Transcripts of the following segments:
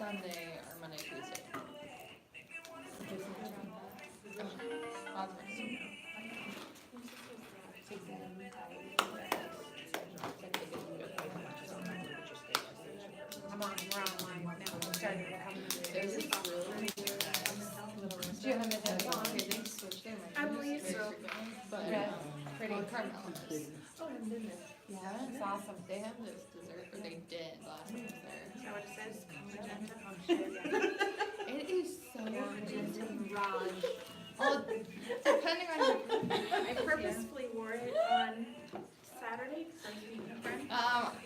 Sunday or Monday, Tuesday. I'm on, we're online now, I'm starting to come. Is it really? Do you have it on? Okay, they switched their I believe so. But, Yeah, pretty. Carmel is. Oh, I've been there. Yeah, it's awesome. They have this dessert, or they did last time I was there. Is that what it says? Magenta? It is so Magenta good. Mirage. Well, depending on I purposefully wore it on Saturday because I was meeting a friend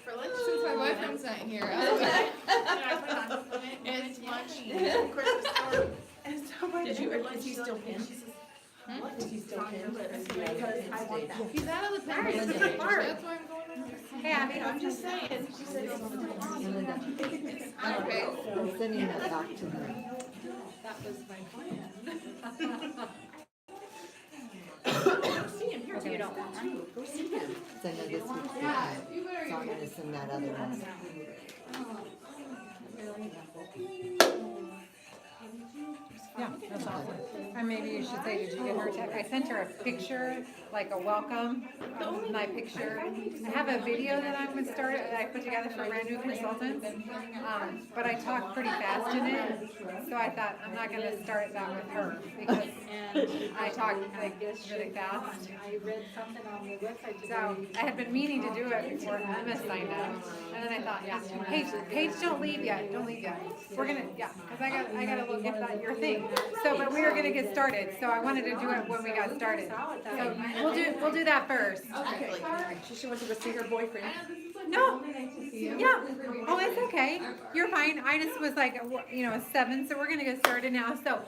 for lunch. since my boyfriend's not here, And I put on it's much. of course the story. And so by Did the you- end of lunch, is he she still looked at me, pinned? she says, Hmm? what? Is he still It's on your pinned? list because I want that. He's out of the pin. Right, list. it's hard. That's why I'm going on. Hey, Abby, I'm just saying, she said it's Melinda, Okay. I'm sending that back to her. That was my plan. See him here, you don't want one. Go see him. Send her this week's Yeah, one. you better So I'm gonna send that other one. Yeah, that's awesome. And maybe you should say, did you get her text? I sent her a picture, like a welcome, my picture. I have a video that I'm gonna start, that I put together for brand new consultants. But I talk pretty fast in it, so I thought, I'm not gonna start that with her, because I talk like really fast. I read something on the website today. So I had been meaning to do it before Emma signed up, and then I thought, yeah, Paige, don't leave yet, don't leave yet. We're gonna, yeah, cause I gotta look at that, your thing. So, but we were gonna get started, so I wanted to do it when we got started. So we'll do that first. Okay. She wants to go see her boyfriend. No, yeah, oh, it's okay, you're fine, I just was like, you know, 7, so we're gonna get started now, so,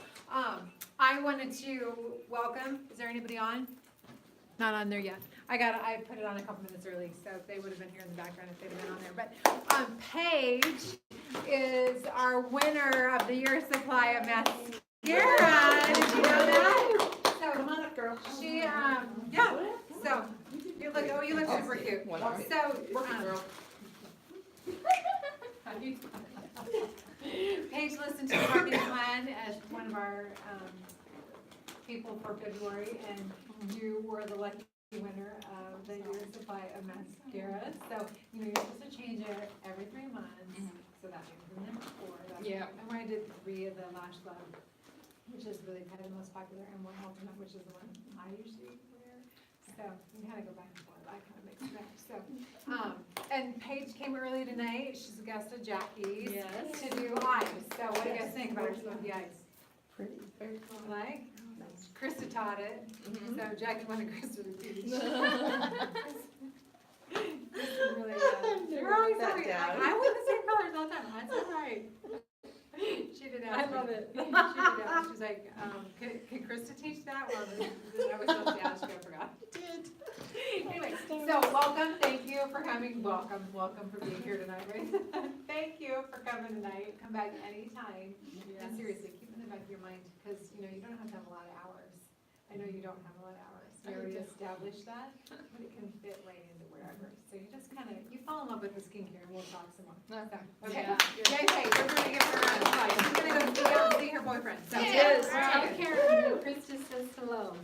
I wanted to welcome, is there anybody on? Not on there yet, I put it on a couple minutes early, so they would have been here in the background if they'd have been on there, but, Paige is our winner of the year supply of mascara, did you know that? So, Come on up, girl. she, yeah, so, you look super cute. So, Paige listened to the marketing plan as one of our, people for February, and you were the lucky winner of the year's supply of mascara. So, you know, you're supposed to change it every 3 months, so that makes them number 4. That's- Yeah. And I did 3 of the Lash Love, which is really kind of the most popular, and 1 Ultimate, which is the one I usually wear. So, you kind of go back and forth, I kind of mix it up, so. And Paige came early tonight, she's a guest of Jackie's. Yes. To do eyes, so what do you guys think about her with the eyes? Pretty. Very cool. Like, Krista taught it, so Jackie wanted Krista to teach. Krista really, you're always That sorry, down. I wear the same colors all the time, that's all right. She did ask me. I love it. She did ask, she's like, can Krista teach that? Well, I was supposed to ask you, I forgot. Did. Anyway, so welcome, thank you for coming, welcome for being here tonight, right? Thank you for coming tonight, come back anytime. And seriously, keep in the back of your mind, because, you know, you don't have to have a lot of hours. I know you don't have a lot of hours, we already established that, but it can fit right into wherever. So you just kind of, you fall in love with the skincare, and we'll talk some more. So, okay, Yeah. okay, we're gonna give her a hug, she's gonna go see out and see her boyfriend, so. Yes. Tell Alright. Karen that Krista says hello.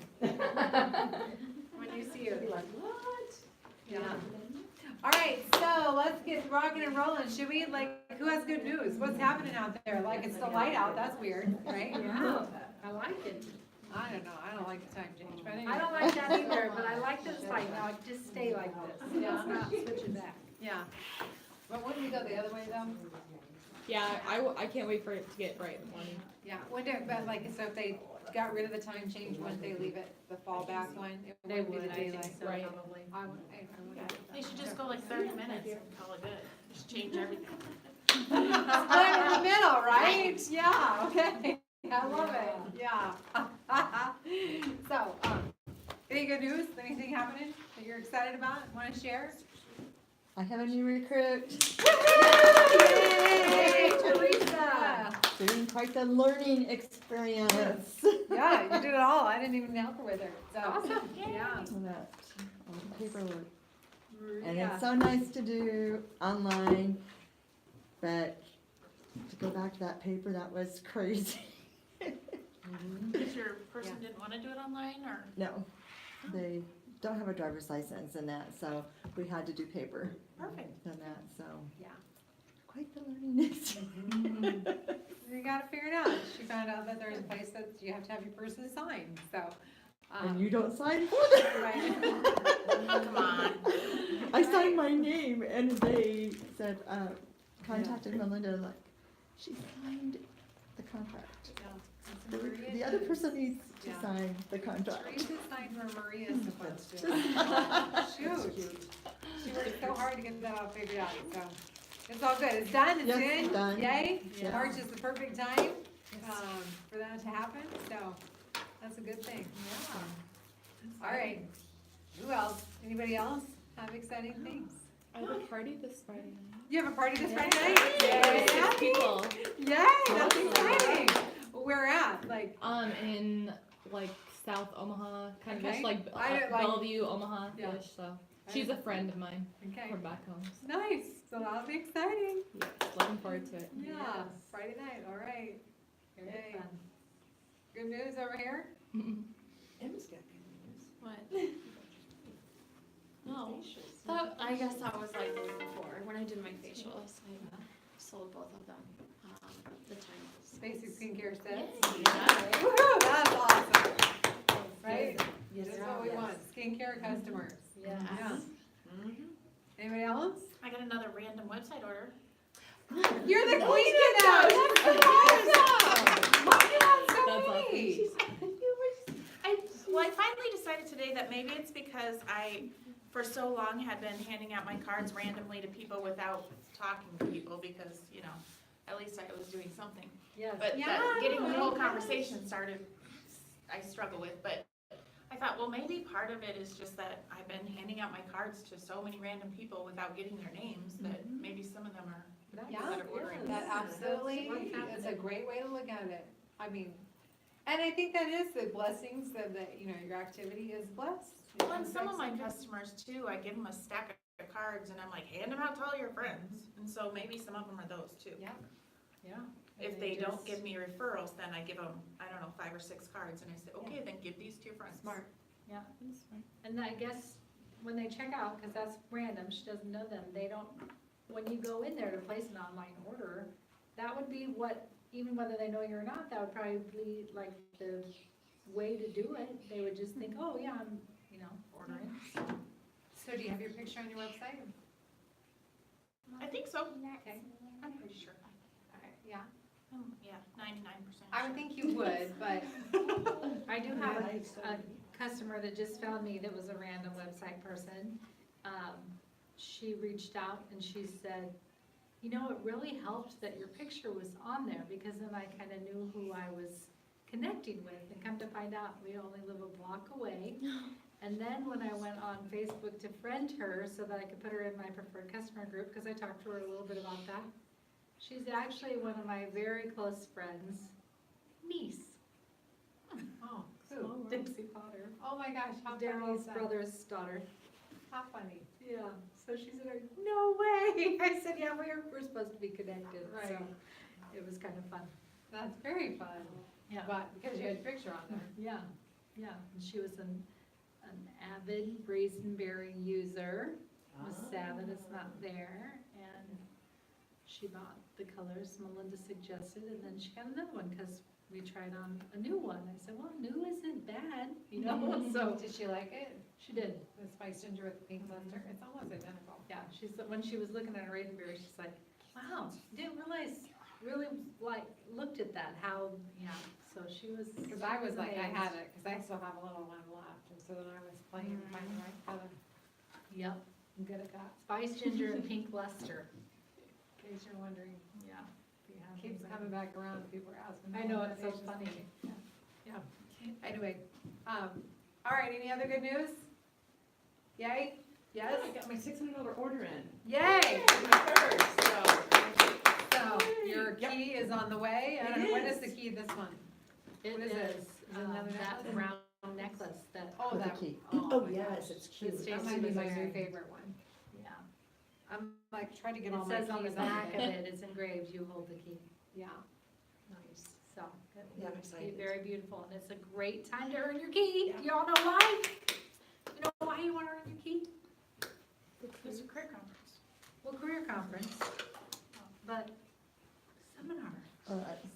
When you see her. Like, what? Yeah. All right, so let's get rocking and rolling. Should we, like, who has good news? What's happening out there? Like, it's still light out, that's weird, right? Yeah, I like it. I don't know, I don't like the time change, but anyway. I don't like that either, but I like this light now, just stay like this. Yeah. Let's not switch it back. Yeah. But wouldn't we go the other way though? Yeah, I can't wait for it to get bright in the morning. Yeah, but like, so if they got rid of the time change, wouldn't they leave it the fallback one? It They wouldn't be would, the I think daylight. so, Right. probably. I would. They should just go like 30 minutes and call it good. Just change everything. Split in the middle, right? Yeah, okay. I love it, yeah. So, any good news? Anything happening that you're excited about, want to share? I have a new recruit, Yay, Teresa! doing quite the learning experience. Yeah, you did it all. I didn't even help her with her, so. Awesome. Yeah. That, all the paperwork. And Yeah. it's so nice to do online, but to go back to that paper, that was crazy. Because your person didn't wanna do it online, or? No, they don't have a driver's license and that, so we had to do paper Perfect. and that, so. Yeah. Quite the learning experience. You gotta figure it out. She found out that there's a place that you have to have your person sign, so. And you don't sign for them. Right. Oh, come on. I signed my name and they said, contacted Melinda, like, she signed the contract. The other person needs to Yeah. sign the contract. Teresa signed where Maria's supposed to. Shoot. She worked so hard to get that all figured out, so. It's all good. It's done, it's Yes, in. done. Yay. Yeah. March is the perfect time, for that to happen, so that's a good thing. All right. Who else? Anybody else have exciting things? I have a party this Friday night. You have a party this Friday night? Yay, Yay. 6 people. Yay, that's exciting. Where at? Like, In like South Omaha, kind of Okay. just like I don't like- Bellevue, Omaha-ish, Yeah. so. She's a friend of mine okay. from back home. So. Nice. So that'll be exciting. Yeah, looking forward to it. Yeah, Friday night, all right. Very Yay. fun. Good news over here? What? No, that, I guess that was like before, when I did my facials, I sold both of them, the times. Basic skincare sets. Yeah. Woohoo, that's awesome. Right? Yes, That's what we want, skincare customers. Yeah. Yeah. Anybody else? I got another random website order. You're the queen of that. That's so awesome. Why do you have so That's many? Well, I finally decided today that maybe it's because I, for so long, had been handing out my cards randomly to people without talking to people, because, you know, at least I was doing something. Yes. But Yeah, that getting the whole yeah. conversation started, I struggle with, but I thought, well, maybe part of it is just that I've been handing out my cards to so many random people without getting their names, that maybe some of them are Yeah, that are ordering. that absolutely is a great way to look at it. I mean, and I think that is the blessings that, you know, your activity is blessed. Well, and some of my customers too, I give them a stack of cards and I'm like, hand them out to all your friends. And so maybe some of them are those too. Yeah. Yeah. If they don't give me referrals, then I give them, I don't know, 5 or 6 cards and I say, okay, then give these to your friends. Smart. Yeah. And I guess when they check out, cause that's random, she doesn't know them, they don't, when you go in there to place an online order, that would be what, even whether they know you or not, that would probably be like the way to do it. They would just think, oh yeah, I'm, you know, ordering. So do you have your picture on your website? I think so. Okay. I'm pretty sure. Yeah. Yeah, 99%. I would think you would, but I do have a customer that just found me that was a random website person. She reached out and she said, you know, it really helped that your picture was on there, because then I kind of knew who I was connecting with, and come to find out, we only live a block away. And then when I went on Facebook to friend her so that I could put her in my preferred customer group, because I talked to her a little bit about that, she's actually one of my very close friends' niece, oh, cool. Dixie Potter, Oh my gosh, how funny Daryl's is that? brother's daughter. How funny. Yeah, so she said, no way. I said, yeah, we're supposed to be connected, so Right. it was kind of fun. That's very fun. Yeah. But because you had your picture on there. Yeah, yeah, and she was an avid Brazenberry user, was sad that it's not there, and she bought the colors Melinda suggested, and then she got another one, because we tried on a new one. I said, well, new isn't bad, you know, so Did she like it? she did. The spice ginger with the pink luster? It's almost identical. Yeah, when she was looking at her Ravenberry, she's like, wow, didn't realize, really like, looked at that, how, yeah, so she was. Because I was like, I amazed. had it, because I still have a little one left, and so then I was playing, finding the right color. Yep, I'm good at that. Spice ginger and pink luster, In case you're wondering. yeah. if you have Keeps anybody. coming back around, people are asking. I know, it's so It's just funny. Anyway, all right, any other good news? Yay? Yes? I got my $600 order in. Yay! First, so. So, your key is on the way, I don't know, what is the key, this one? It What is is, it? Is it another that necklace? round necklace that, Oh, With the that. key. Oh, my yes, gosh. it's cute. It's That Stacy might be my was new wearing. favorite one. yeah. I'm like, trying to It get all my keys says on the on back of there. it, it's engraved, you hold the key. Yeah. Nice. So, Yeah, I'm it's excited. very beautiful, and it's a great time to earn your key. You all know why? You know why you wanna earn your key? It's a career conference. Well, career conference, but seminar.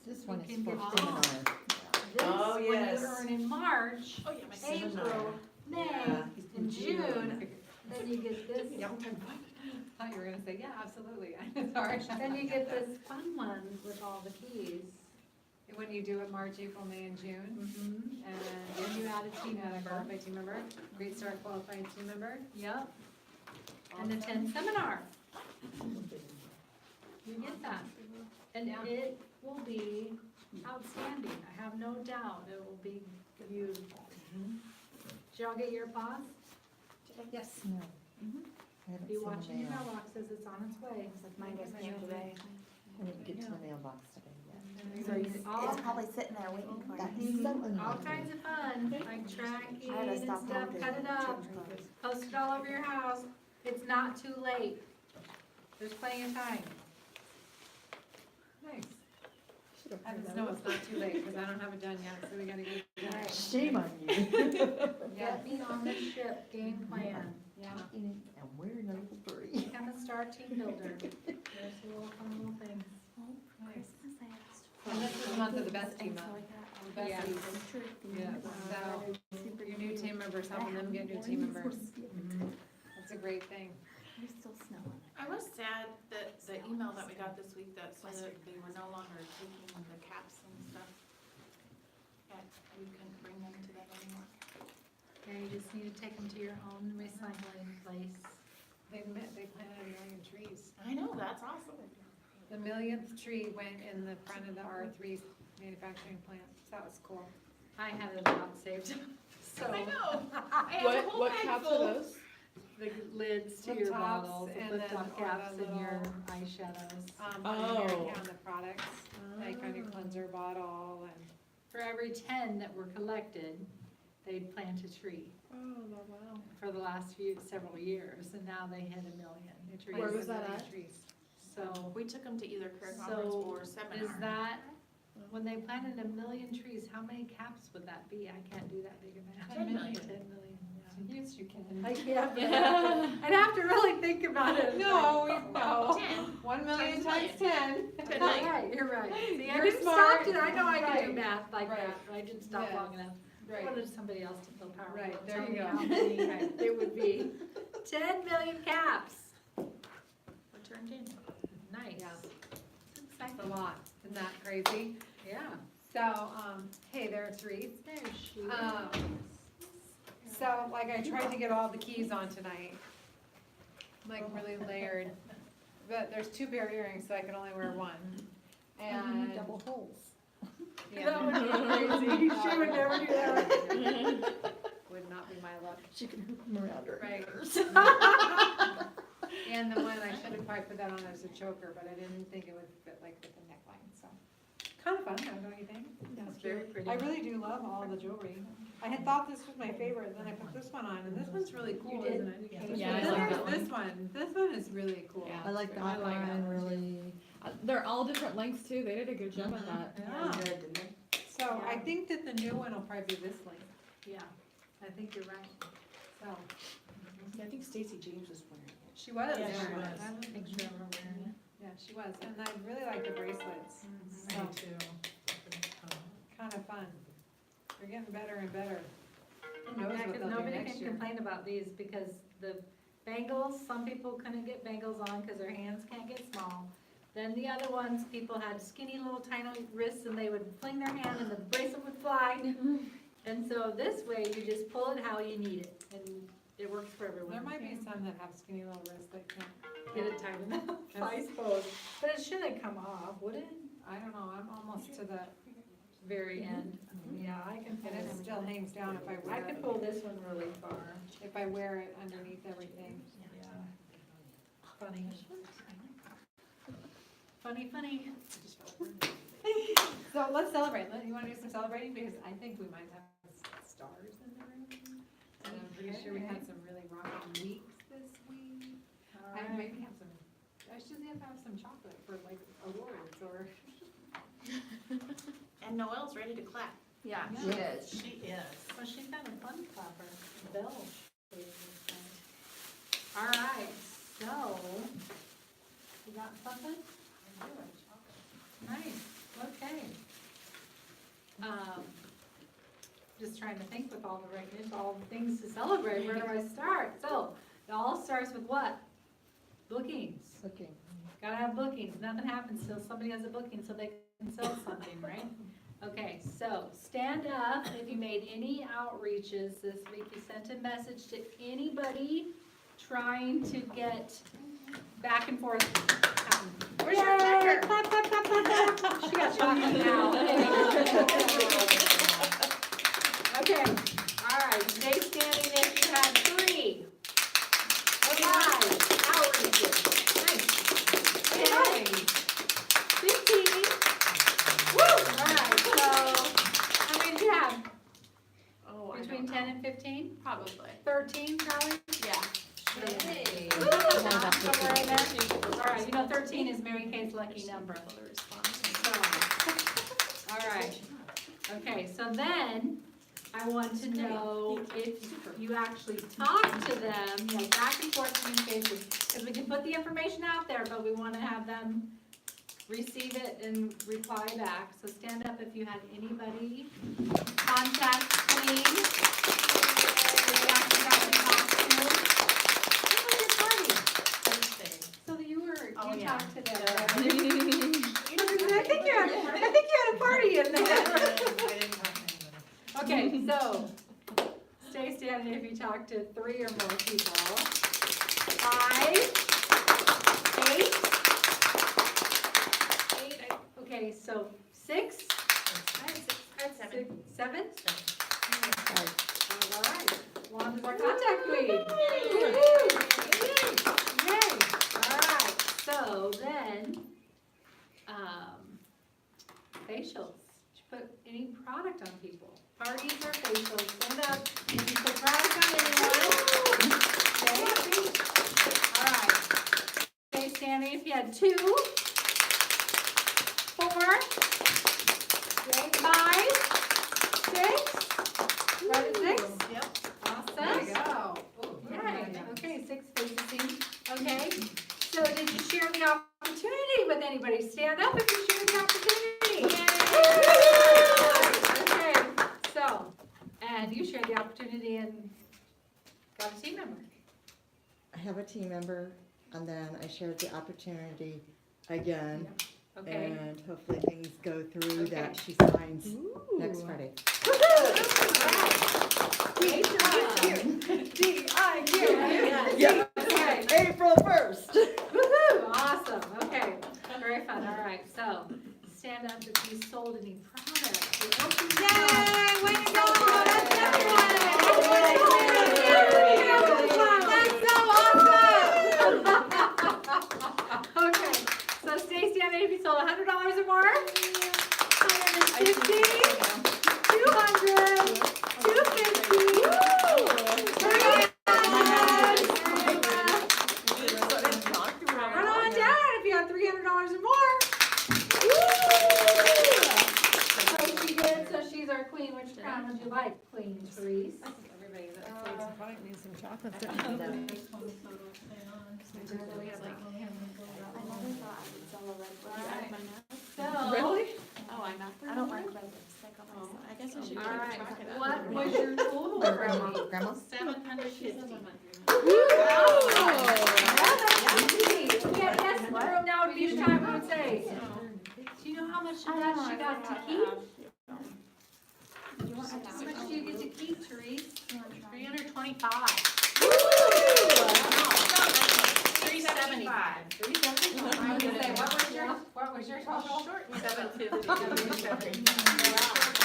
This one is can for get- seminar. This, Oh, when you yes. earn in March, Oh, yeah, my April, May, Yeah. and June, then you get this, I thought you were gonna say, yeah, absolutely. Sorry. then you get this fun one with all the keys. When you do it March, April, May, and June, Mm-hmm. and then you add a team member, qualified team member, Great Start qualified team member. Yep. And the 10 seminar. You get that. And Yeah. it will be outstanding. I have no doubt it will be beautiful. Did y'all get your applause? Yes. No. I haven't Be seen the watching your mail. mailboxes, it's on its way. Mine was came today. I didn't get to the mailbox today yet. So It's probably sitting there waiting for That's me. so all annoying. kinds of fun, like tracking I had to and stop stuff, home to cut it up, change clothes. post it all over your house. It's not too late. There's plenty of time. Nice. Should've I heard just that. know it's not too late, because I don't have it done yet, so we gotta get it done. Shame on you. Yeah, Get me on the ship, game plan. yeah. And we're number 3. Become a star team builder. There's a little fun little thing. Christmas I asked And this is the month of the best team And so up. I got all The Yeah. besties. Yeah, so your new team members, helping them get new team members. That's a great thing. There's still snow on it. I was sad that the email that we got this week that said that they were no longer taking the caps and stuff. And we couldn't bring them to them anymore. Yeah, you just need to take them to your own recycling place. They planted 1 million trees. I know, that's awesome. The 1,000th tree went in the front of the R3 manufacturing plant, so that was cool. I had it about saved, so. I know. I have a What, whole what bag caps full. are those? The lids to Flip your tops bottles, the and flip then top all caps the and your little, eyeshadows. On your, Oh. on the products, like on your cleanser bottle and. For every 10 that were collected, they'd plant a tree Oh, wow. for the last several years, and now they hit 1 million. They Where planted was 1 that million at? trees. So, We took them to either career So, conference or seminar. is that, when they planted 1 million trees, how many caps would that be? I can't do that big a math. 10 million. 10 million, yeah. Yes, you can. I can't, I'd have to really think about it. No, no. 10. 1 million Times times 10. 10 You're million. right, you're right. See, I You're didn't smart. stop it, I know I can do Right. math like Right. that, but I didn't stop Yes. long enough. I Right. wanted somebody else to feel powerful. Right, and there tell you me go. how many Right. it would be. 10 million caps. Were turned in. Nice. Yeah. It's That's exciting. a lot. Isn't that crazy? Yeah. So, hey, there are 3. There she is. So, like, I tried to get all the keys on tonight, like, really layered, but there's 2 pair of earrings, so I can only wear 1. And, Double holes. yeah, That would be crazy. She would never do that. would not be my luck. She can hoop them around her Right. ears. And the one, I should have probably put that on as a choker, but I didn't think it would fit like with the neckline, so. Kind of fun though, don't you think? That's very pretty. I really do love all the jewelry. I had thought this was my favorite, then I put this one on, and this one's really cool, did? isn't it? Yeah, I Then like there's that this one. This one is really cool. Yeah. I like that I like that one, one, too. really. They're all different lengths too. They did a good job at that. Yeah. So I think that the new one will probably be this length, Yeah, I think you're right. so. I think Stacy James was wearing it. She was. Yeah, she wearing it. was. I have a picture of her wearing it. Yeah, she was, and I really like the bracelets. So, kind of fun. They're getting better and better. Who knows Yeah, what 'cause they'll do nobody next can year. complain about these because the bangles, some people couldn't get bangles on because their hands can't get small. Then the other ones, people had skinny little tiny wrists and they would fling their hand and the bracelet would fly. And so this way, you just pull it how you need it and it works for everyone. There might be some that have skinny little wrists that can't, Get it tight enough, I suppose. But it shouldn't come off, would it? I don't know, I'm almost to the, Very end. Yeah, I can pull and it still hangs down if I I wear could it. pull this one really far. If I wear it underneath everything. Yeah. Funny. Funny, funny. So let's celebrate. You wanna do some celebrating? Because I think we might have stars in the room. And I'm pretty sure we had some really rocking weeks this week. I maybe have some, I should have some chocolate for like awards, so store. And Noelle's ready to clap. Yeah, she is. She is. Well, she's got a fun clapper, bell. All right, so, you got something? Nice, okay. Just trying to think with all the recognition, all the things to celebrate, where do I start? So, it all starts with what? Bookings. Okay. Gotta have bookings, nothing happens till somebody has a booking so they can sell something, right? Okay, so stand up if you made any outreaches this week, you sent a message to anybody trying to get back and forth. Where's your checker? Clap, clap, clap, clap, clap. She got chocolate now. Okay, all right, stay standing if you had 3. 5 outreaches. Nice. 10, 15. Woo! All right, so how many do you have? Oh, I Between don't 10 know. and 15? Probably. 13 probably? Yeah. Hey. Somewhere in there? All right, you know 13 is Mary Kay's lucky number. So, all right. Okay, so then I want to know if you actually talk to them, you know, back and forth communication. Because we can put the information out there, but we want to have them receive it and reply back. So stand up if you had anybody contact Queen. That you actually got to talk to. When was your party? So that you Oh, you yeah. talked to them. I think you had a party in there. Okay, so stay standing if you talk to 3 or more people. 5, 8. Okay, so 6. I had 7. 7. Sorry. All right. One more contact, please. Yay. All right. So then, facials. Did you put any product on people? Parties or facials? Stand up. Did you put product on anyone? Okay. All right. Stay standing if you had 2. 4. Okay, 5. 6. Right at 6? Yep. Awesome. There you go. Yay. Okay, 6 faces. Okay, so did you share the opportunity with anybody? Stand up if you shared the opportunity. Okay, so, and you shared the opportunity and got a team member. I have a team member, and then I shared the opportunity again, Okay. and hopefully things go through Okay. that she signs next Friday. D-I-Q. Yeah. Okay. April 1st. Woohoo, awesome, okay, very fun, all right, so, stand up if you sold any product. Yay, way to go, that's everyone. That's so awesome. Okay, so stay standing if you sold $100 or more. 150, 200, 250. Run on down if you have $300 or more. Okay, she did, so she's our queen. Which crown would you like, Queen Therese? Everybody that sells a product needs some chocolates. I never thought I would sell a red one. Alright. My nose. So. Oh, I'm not. I don't like red lipstick on myself. I guess I should. All right, what was your total, Grandma? Grandma? 750. Yes, now do you time would say? Do you know how much of that she got to keep? How much do you get to keep, Therese? 325. 375. 375. I was gonna say, what was your total? 750.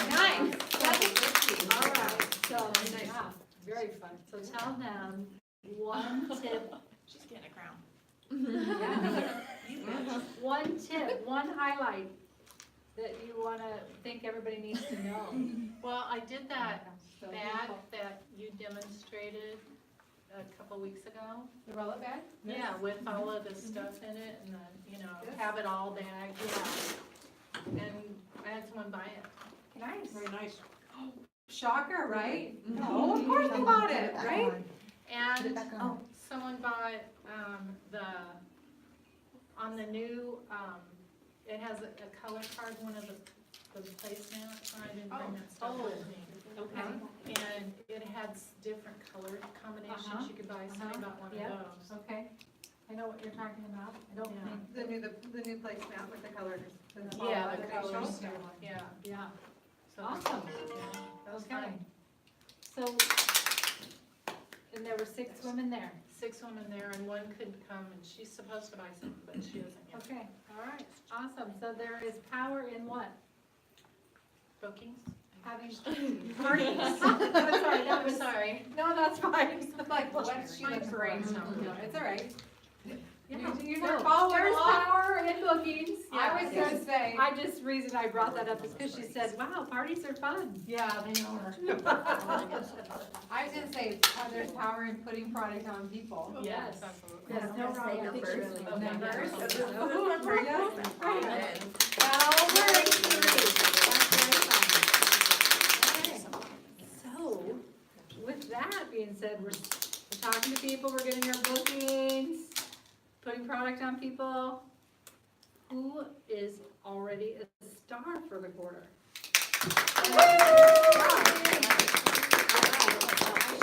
Nice. 750. All right, so, yeah, very fun. So tell them one tip. She's getting a crown. One tip, one highlight that you wanna think everybody needs to know. Well, I did that So, bag that you demonstrated a couple weeks ago. The roll-up bag? Yeah, with all of the stuff in it and then, have it all bagged, yeah. and I had someone buy it. Nice. Very nice. Shocker, right? No, of course they bought it, right? Put it And back on. someone bought, on the new, it has a color card, one of the placemats, I didn't bring that stuff with me. Okay. And it had different color combinations you could buy, somebody bought one of Yep. those. Okay. I know what you're talking about. I don't Yeah. think, The new placemat with the colors. Yeah, the facial colors, stuff. yeah. yeah. So, Awesome. yeah, that was Okay. fun. So, and there were 6 women there. 6 women there and one couldn't come and she's supposed to buy something, but she doesn't yet. Okay, all right, awesome. So there is power in what? Bookings? Having parties. I'm sorry, that I'm was, sorry. no, that's fine. Like, what's she My looking for? brain's not No, it's all right. Yeah. You're So not following there's along. power in bookings. I was gonna say, Reason I brought that up is because she said, wow, parties are fun. Yeah, they are. I was gonna say, there's power in putting product on people. Yes, absolutely. There's no wrong with pictures. Okay. Numbers. Yeah. That'll work. So, with that being said, we're talking to people, we're getting our bookings, putting product on people. Who is already a star for the quarter? I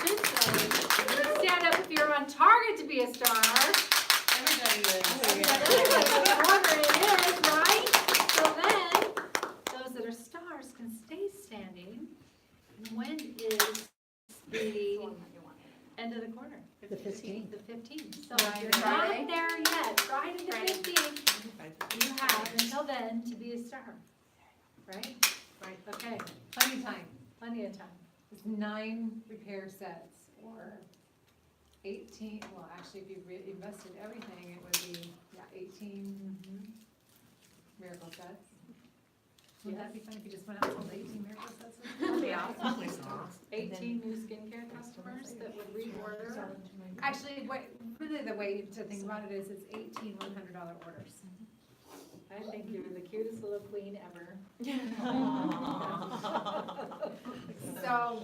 should say, stand up if you're on target to be a star. Everybody is. Whoever it is, right? So then, those that are stars can stay standing. When is the end of the quarter? The 15th. The 15th. So Friday. if you're not there yet, Friday the 15th, you have until then to be a star. Right? Right. Okay, Plenty of time. plenty of time. It's 9 repair sets or 18, well, actually, if you invested everything, it would be, 18 miracle sets. Would that be fun if you just went out and sold 18 miracle sets? Yeah. 18 new skincare customers that would reorder. Actually, really the way to think about it is it's 18 $100 orders. I think you're the cutest little queen ever. So,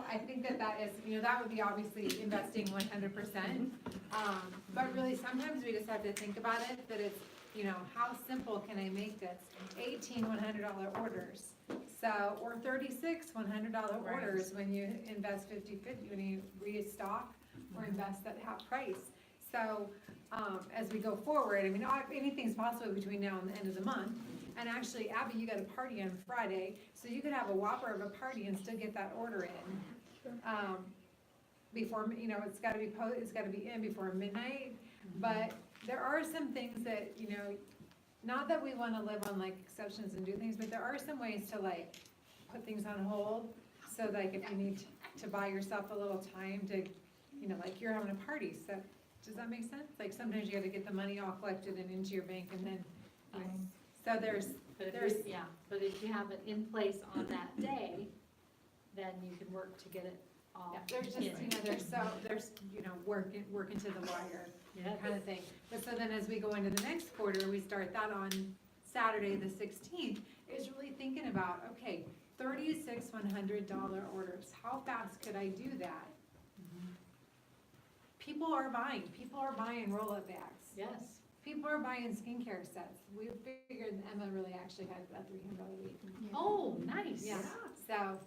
I think that is, that would be obviously investing 100%. But really, sometimes we just have to think about it, that it's, how simple can I make this? 18 $100 orders. So, or 36 $100 orders when you invest 50/50, when you restock or invest at half price. So, as we go forward, anything's possible between now and the end of the month. And actually, Abby, you got a party on Friday, so you could have a whopper of a party and still get that order in. Before, it's gotta be in before midnight. But there are some things that, not that we wanna live on like exceptions and do things, but there are some ways to like put things on hold. So like if you need to buy yourself a little time to, like you're having a party, so, does that make sense? Like sometimes you gotta get the money all collected and into your bank and then, so But if you have it in place on that day, then you can work to get it all. there's just, there's working to the wire. Yeah. Kind of thing. But so then as we go into the next quarter, we start that on Saturday, the 16th, is really thinking about, okay, 36 $100 orders. How fast could I do that? People are buying roll-up bags. Yes. People are buying skincare sets. We figured Emma really actually had a $300 week. Oh, nice. Yeah, so,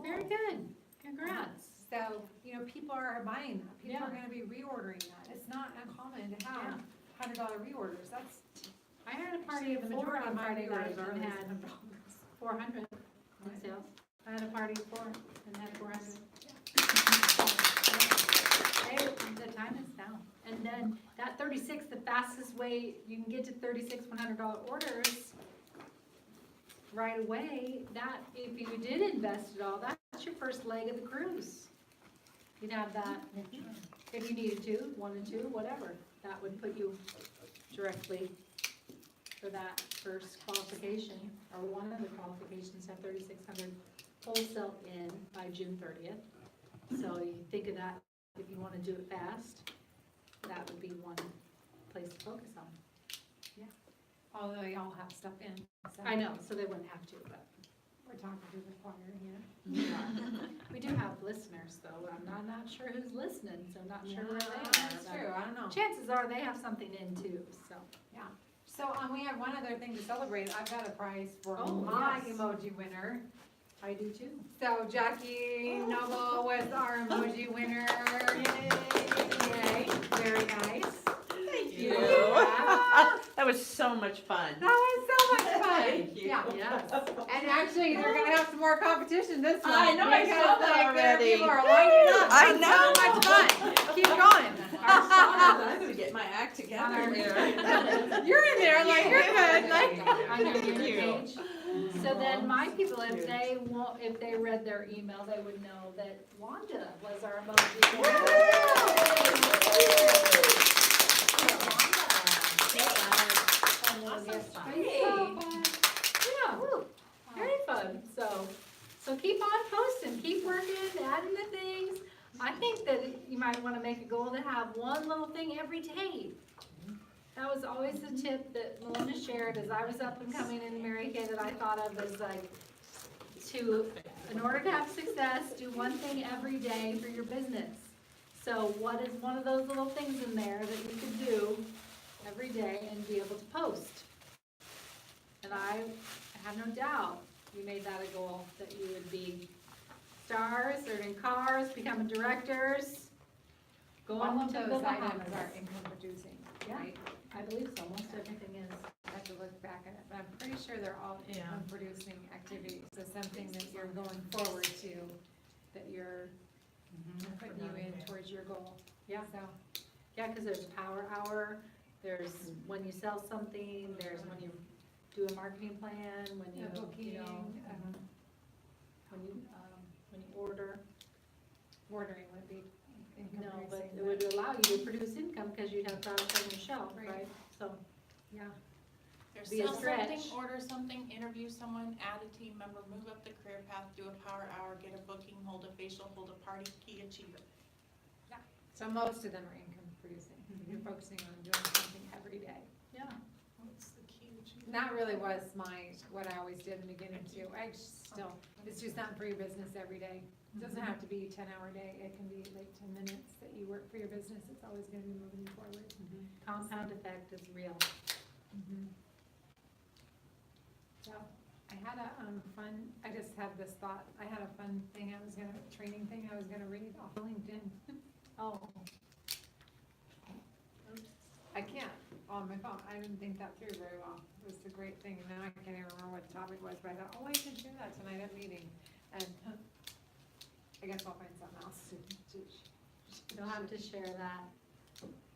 Very good. Congrats. so, people are buying that. People are Yeah. gonna be reordering that. It's not uncommon to have $100 reorders. That's I had a party Actually, of the 4 majority on of my Friday night reorders are and less had than 400 in sales. I had a party of 4 and had 400. The time is now. And then that 36, the fastest way you can get to 36 $100 orders right away, that, if you did invest it all, that's your first leg of the cruise. You'd have that, if you needed to, 1 and 2, whatever, that would put you directly for that first qualification, or one of the qualifications, have 3,600 wholesale in by June 30th. So you think of that, if you wanna do it fast, that would be one place to focus on. although they all have stuff in, so. I know, so they wouldn't have to, but We're talking to the choir here. we do have listeners though. I'm not sure who's listening, so not sure where they are. That's but true, I don't know. Chances are they have something in too, so. So, we have one other thing to celebrate. I've got a prize for Oh, my yes. emoji winner. I do too. So Jackie Noble was our emoji winner. Yay, very nice. Thank you. Yeah. That was so much fun. That was so much fun. Thank you. Yeah. Yes. And actually, they're gonna have some more competition this month. I know, I because, saw that there already. People are lining up. I It's know. So much fun. Keep going. I'm gonna get my act together here. You're in there, like, you're good, like. On your Thank unit you. page. So then my people, if they read their email, they would know that Wanda was our emoji winner. Yeah, very fun, so keep on posting, keep working, adding the things. I think that you might wanna make a goal to have one little thing every day. That was always the tip that Melinda shared as I was up and coming in Mary Kay that I thought of as like, in order to have success, do one thing every day for your business. So what is one of those little things in there that you can do every day and be able to post? And I have no doubt you made that a goal, that you would be stars, serving cars, becoming directors, going All of to the those items Bahamas. are income producing, Yeah. right? I believe so, most everything is. I have to look back at it, but I'm pretty sure they're all income producing activities. So something that you're going forward to, that you're putting you in towards your goal. Yeah. So, Yeah, because there's power hour, there's when you sell something, there's when you do a marketing plan, when you, the booking, you know, when you order. ordering would be income No, but producing. it would allow you to produce income because you'd have products on your shelf, Right. right? So, Yeah. There's Be a sell something, stretch. order something, interview someone, add a team member, move up the career path, do a power hour, get a booking, hold a facial, hold a party, key achiever. So most of them are income producing. You're focusing on doing something every day. Yeah. What's the key achiever? And that really was what I always did in the beginning too. I still, just do something for your business every day. It doesn't have to be a 10-hour day. It can be like 10 minutes that you work for your business. It's always gonna be moving you forward. compound effect is real. So, I had a fun, I just had this thought, I had a fun thing training thing I was gonna read off of LinkedIn. Oh, I can't on my phone. I didn't think that through very well. It was a great thing, and now I can't even remember what the topic was, but I thought, oh, I can share that tonight at meeting. And I guess I'll find something else to you'll have to share that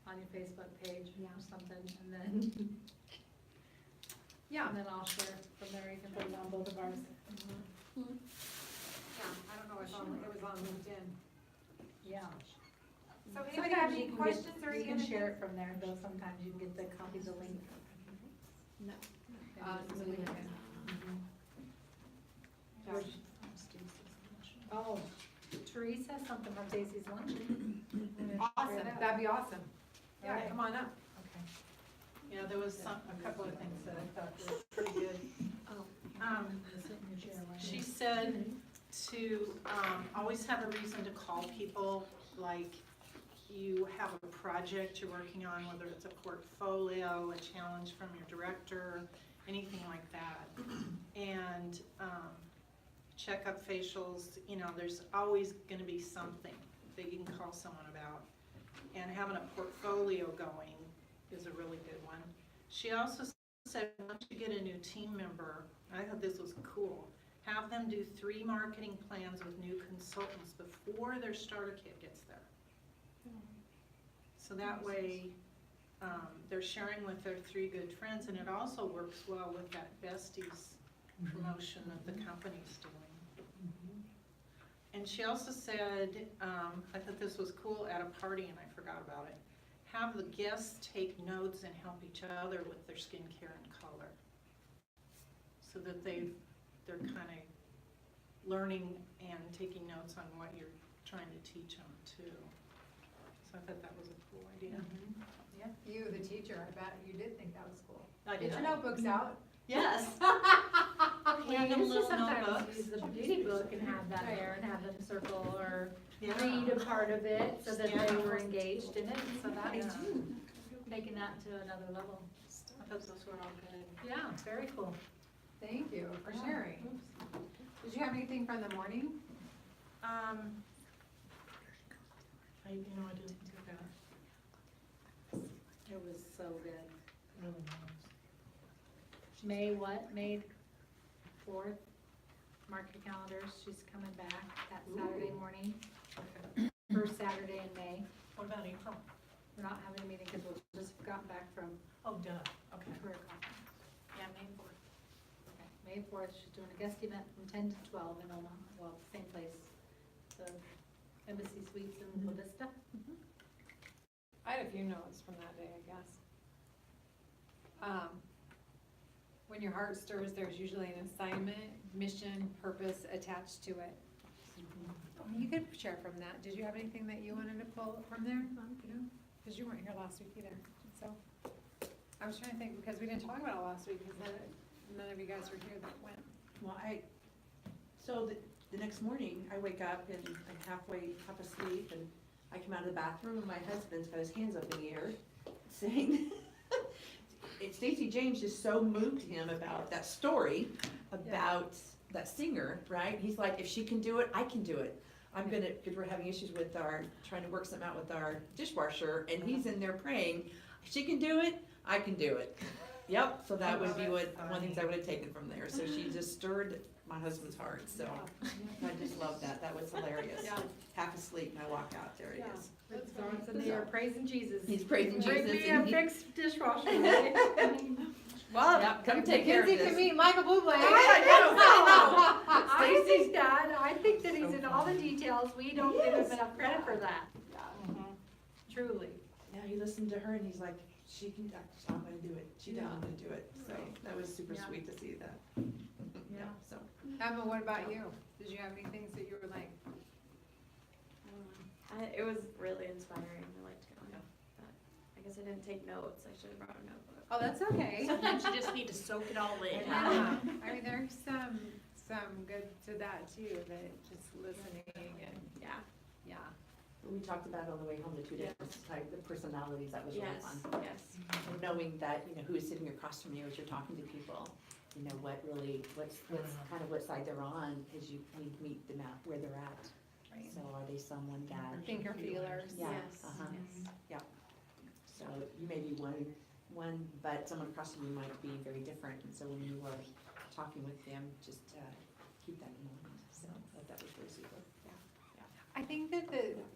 on your Facebook page Yeah. or something, and then, Yeah, and then I'll share from there, you can put it on both of ours. yeah, I don't know, it was on LinkedIn. Yeah. So anybody have any questions or You can anything? share it from there, though sometimes you can get the copy of the link. No. And It's just- LinkedIn. Oh, Teresa, something from Stacy's luncheon. Awesome, that'd be awesome. Yeah, Alright. come on up. Okay. Yeah, there was a couple of things that I thought were pretty good. She said to, always have a reason to call people, like you have a project you're working on, whether it's a portfolio, a challenge from your director, anything like that. And, check-up facials, you know, there's always gonna be something that you can call someone about. And having a portfolio going is a really good one. She also said, once you get a new team member, I thought this was cool, have them do 3 marketing plans with new consultants before their starter kit gets there. So that way, they're sharing with their 3 good friends, and it also works well with that besties promotion that the company's doing. And she also said, I thought this was cool, at a party, and I forgot about it, have the guests take notes and help each other with their skincare and color. So that they're kind of learning and taking notes on what you're trying to teach them too. So I thought that was a cool idea. You, the teacher, I bet you did think that was cool. I Get did. your notebooks out. Yes. We Random used to little sometimes notebooks. use the beauty book and have that there and have them circle or Yeah. read a part of it so that Yeah. they were engaged in it, so that, Yeah. taking that to another level. I thought those were all good. Yeah, very cool. Thank you for sharing. Did you have anything from the morning? I didn't do that. It was so good. Really was. May what? May 4th? Mark your calendars, she's coming back that Saturday morning, Okay. first Saturday in May. What about April? We're not having a meeting because we've just gotten back from Oh, duh, okay. career conference. Yeah, May 4th. Okay, May 4th, she's doing a guest event from 10 to 12 in Omaha, well, same place, the Embassy Suites in La Vista. I had a few notes from that day, I guess. When your heart stirs, there's usually an assignment, mission, purpose attached to it. You could share from that. Did you have anything that you wanted to pull from there? No? Because you weren't here last week either, so. I was trying to think, because we didn't talk about it last week, because none of you guys were here that went. Well, so the next morning, I wake up and I'm half asleep, and I come out of the bathroom, and my husband's got his hands up in the air, saying, Stacey James just so moved him about that story, about that singer, right? He's like, if she can do it, I can do it. I'm gonna, because we're having issues with trying to work something out with our dishwasher, and he's in there praying, she can do it, I can do it. Yep, so that would be one of the things I would have taken from there, so she just stirred my husband's heart, so I just love that, that was hilarious. Yeah. Half asleep, and I walk out, there it is. It's God's in there praising Jesus. He's praising Bring Jesus, me a and he- fixed dishwasher. Well, Yep, come take care of Mackenzie this. can meet Michael Bublé. I think that, I think that he's in all the details, we don't give him enough credit for that. Truly. Yeah, he listened to her and he's like, she can, I'm gonna do it, she knows I'm gonna do it, so that was super Yeah. sweet to see that. Yeah. So, Emma, what about you? Did you have any things that you were like, It was really inspiring. I liked going. But I guess I didn't take notes. I should have brought a notebook. oh, that's okay. Sometimes you just need to soak it all in. Yeah, I mean, there's some good to that too, that just listening and, Yeah. yeah. we talked about on the way home, the two different type, the personalities, that was really Yes. fun. Yes. And knowing that, who is sitting across from you as you're talking to people, what really, what's kind of what side they're on, as you meet them out where they're at. Right. So are they someone that, Thinker feelers. Yeah. Yes. Uh-huh. Yes. so you may be one, but someone across from you might be very different, and so when you are talking with them, just keep that in mind, so that was really super. I think that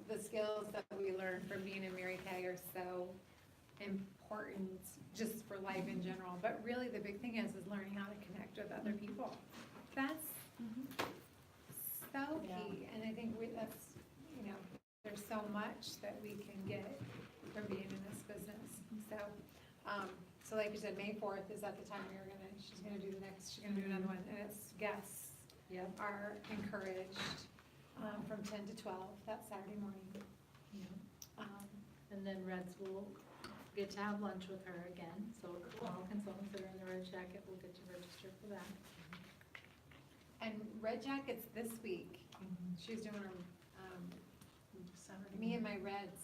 the skills that we learn from being in Mary Kay are so important just for life in general, but really the big thing is learning how to connect with other people. That's so key, and I think that's, there's so much that we can get from being in this business. So, so like you said, May 4th is at the time she's gonna do another one, and it's guests Yep. are encouraged, from 10 to 12 that Saturday morning. And then Reds will get to have lunch with her again, so all consultants that are in the red jacket will get to register for that. And Red Jackets this week, she's doing her, me and my Reds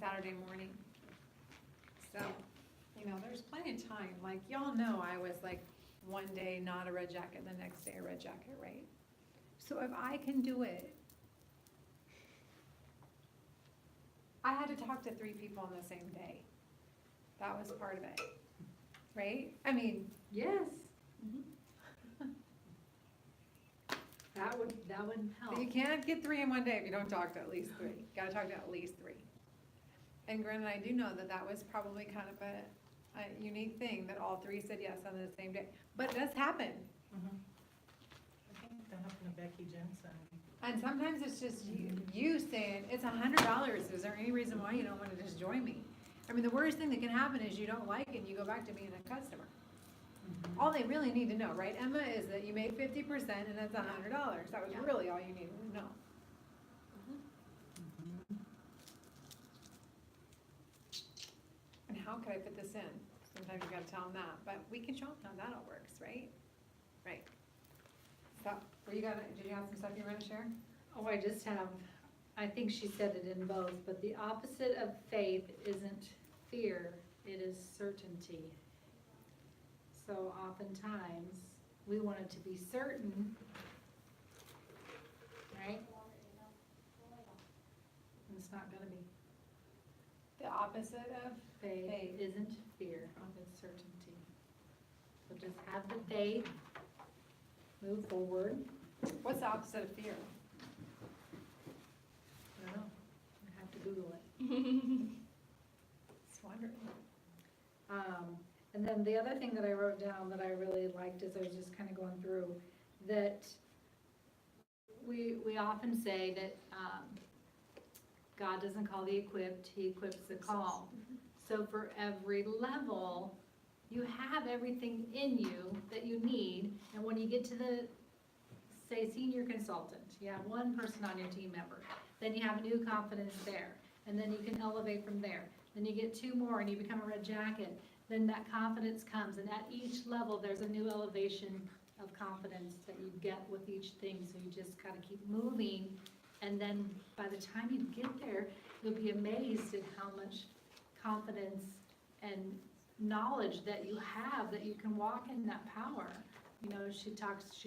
Saturday morning. So, there's plenty of time, like, y'all know I was like, one day not a Red Jacket, the next day a Red Jacket, right? So if I can do it, I had to talk to 3 people on the same day. That was part of it, right? I mean, Yes. That would help. you can't get 3 in one day if you don't talk to at least 3. Gotta talk to at least 3. And granted, I do know that was probably kind of a unique thing, that all 3 said yes on the same day. But it does happen. I think that happened to Becky Jensen. And sometimes it's just you saying, it's $100, is there any reason why you don't wanna just join me? I mean, the worst thing that can happen is you don't like it and you go back to being a customer. All they really need to know, right, Emma, is that you made 50% and that's $100. That was Yeah. really all you needed to know. how could I fit this in? Sometimes you gotta tell them that, but we can show them how that all works, right? Right. So, did you have some stuff you were gonna share? Oh, I just have, I think she said it in both, but the opposite of faith isn't fear, it is certainty. So oftentimes, we want it to be certain, right? And it's not gonna be. The opposite of? Faith Faith. isn't fear, it's certainty. So just have the faith, move forward. What's the opposite of fear? I don't know, I have to Google it. Just wondering. And then the other thing that I wrote down that I really liked as I was just kind of going through, that we often say that, God doesn't call the equipped, he equips the called. So for every level, you have everything in you that you need, and when you get to the, say, senior consultant, you have one person on your team member, then you have new confidence there, and then you can elevate from there. Then you get two more and you become a red jacket, then that confidence comes, and at each level, there's a new elevation of confidence that you get with each thing, so you just gotta keep moving, and then by the time you get there, you'll be amazed at how much confidence and knowledge that you have, that you can walk in that power. You know, she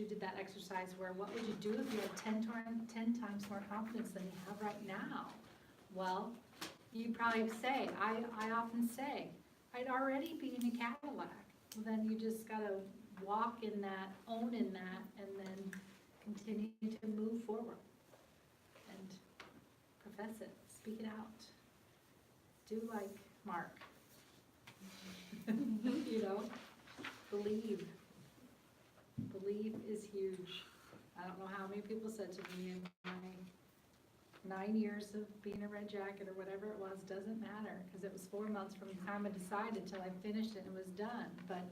did that exercise where, what would you do if you had 10 times more confidence than you have right now? Well, you probably say, I often say, I'd already be in a Cadillac. Well, then you just gotta walk in that, own in that, and then continue to move forward. And profess it, speak it out. Do like Mark. You know, believe. Believe is huge. I don't know how many people said to me in my 9 years of being a red jacket or whatever it was, doesn't matter, because it was 4 months from the time I decided till I finished it and it was done. But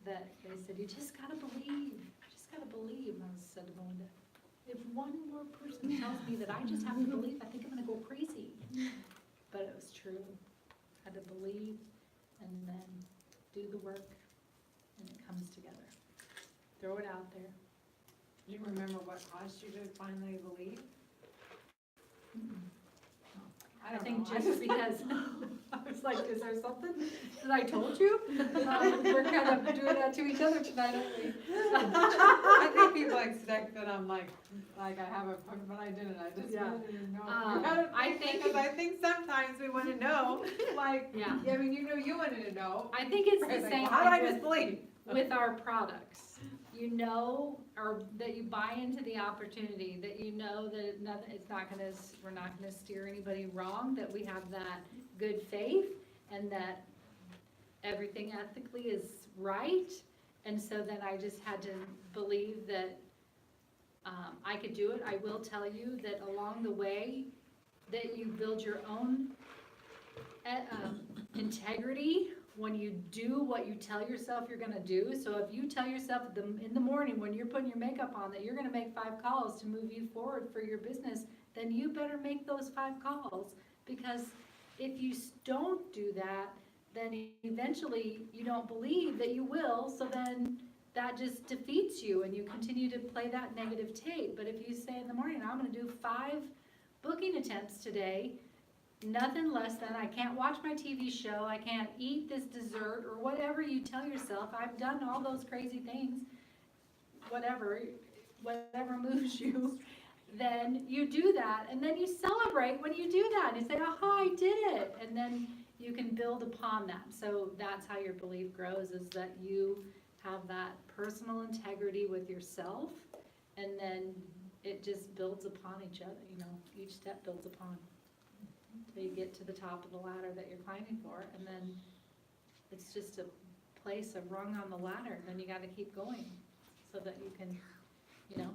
that they said, you just gotta believe, you just gotta believe. And I said to Melinda, if one more person tells me that I just have to believe, I think I'm gonna go crazy. But it was true. I had to believe and then do the work, and it comes together. Throw it out there. Do you remember what caused you to finally believe? I think just because, I was like, is there something that I told you? We're kind of doing that to each other tonight, aren't we? I think people expect that I'm like I have a, but I didn't, I just Yeah. didn't know. I think, Because I think sometimes we wanna know, like, yeah, I mean, you wanted to know. I think it's the Like, same well, how do I thing just believe? with our products. You know, or that you buy into the opportunity, that you know that nothing, it's not gonna, we're not gonna steer anybody wrong, that we have that good faith, and that everything ethically is right. And so then I just had to believe that I could do it. I will tell you that along the way, that you build your own integrity when you do what you tell yourself you're gonna do. So if you tell yourself in the morning when you're putting your makeup on that you're gonna make 5 calls to move you forward for your business, then you better make those 5 calls. Because if you don't do that, then eventually you don't believe that you will, so then that just defeats you and you continue to play that negative tape. But if you say in the morning, I'm gonna do 5 booking attempts today, nothing less than, I can't watch my TV show, I can't eat this dessert, or whatever you tell yourself, I've done all those crazy things, whatever moves you, then you do that, and then you celebrate when you do that, and you say, aha, I did it, and then you can build upon that. So that's how your belief grows, is that you have that personal integrity with yourself, and then it just builds upon each other, you know, each step builds upon. Till you get to the top of the ladder that you're climbing for, and then it's just a place, a rung on the ladder, and then you gotta keep going, so that you can, you know,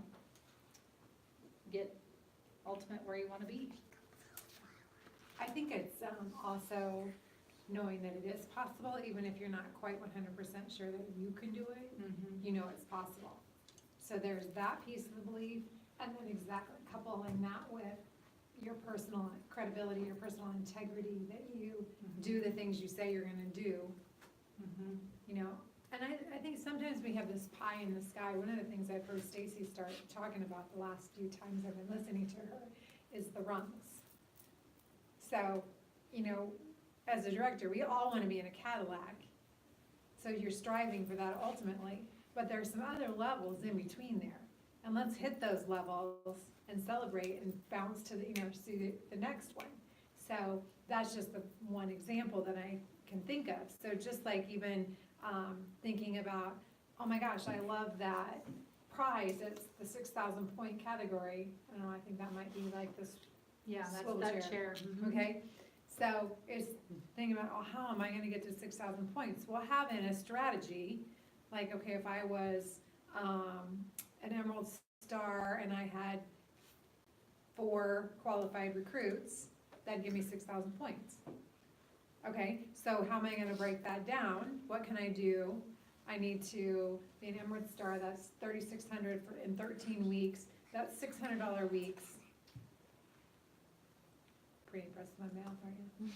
get ultimate where you wanna be. I think it's also knowing that it is possible, even if you're not quite 100% sure that you can do it, you know it's possible. So there's that piece of the belief, and then exactly coupling that with, your personal credibility, your personal integrity, that you do the things you say you're gonna do, you know? And I think sometimes we have this pie in the sky. One of the things I've heard Stacy start talking about the last few times I've been listening to her is the rungs. So, you know, as a director, we all wanna be in a Cadillac. So you're striving for that ultimately, but there's some other levels in between there. And let's hit those levels and celebrate and bounce to the, you know, to the next one. So that's just the one example that I can think of. So just like even thinking about, oh my gosh, I love that prize, it's the 6,000 point category. I don't know, I think that might be like this, Yeah, Swivel that's that chair. okay? So it's thinking about, oh, how am I gonna get to 6,000 points? Well, having a strategy, like, okay, if I was an Emerald Star and I had 4 qualified recruits, that'd give me 6,000 points. Okay, so how am I gonna break that down? What can I do? I need to be an Emerald Star, that's 3,600 in 13 weeks, that's $600 weeks. Pretty impressed with my math, aren't you?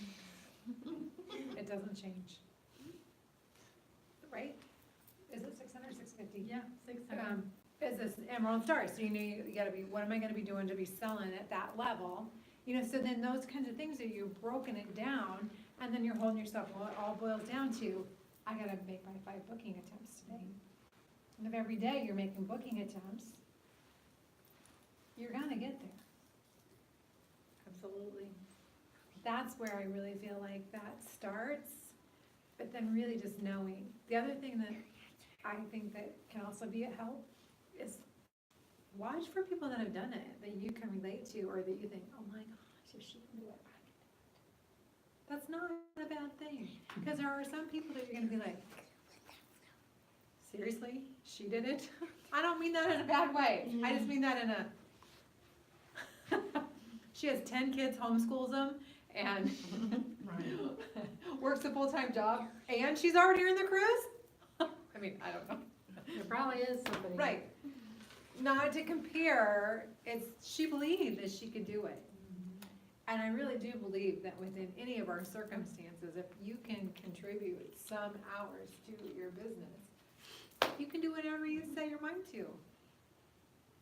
It doesn't change. Right? Is it 600, 650? Yeah, 600. Is this Emerald Star, so you know, you gotta be, what am I gonna be doing to be selling at that level? You know, so then those kinds of things that you've broken it down, and then you're holding yourself, well, it all boils down to, I gotta make my 5 booking attempts today. And if every day you're making booking attempts, you're gonna get there. Absolutely. That's where I really feel like that starts, but then really just knowing. The other thing that I think that can also be a help is watch for people that have done it, that you can relate to, or that you think, oh my gosh, if she can do it, I can do it. That's not a bad thing, because there are some people that you're gonna be like, seriously, she did it? I don't mean that in a bad way, I just mean that in a, she has 10 kids, homeschools them, and works a full-time job, and she's already in the cruise? I mean, I don't know. There probably is somebody. Right. Not to compare, it's, she believed that she could do it. And I really do believe that within any of our circumstances, if you can contribute some hours to your business, you can do whatever you set your mind to.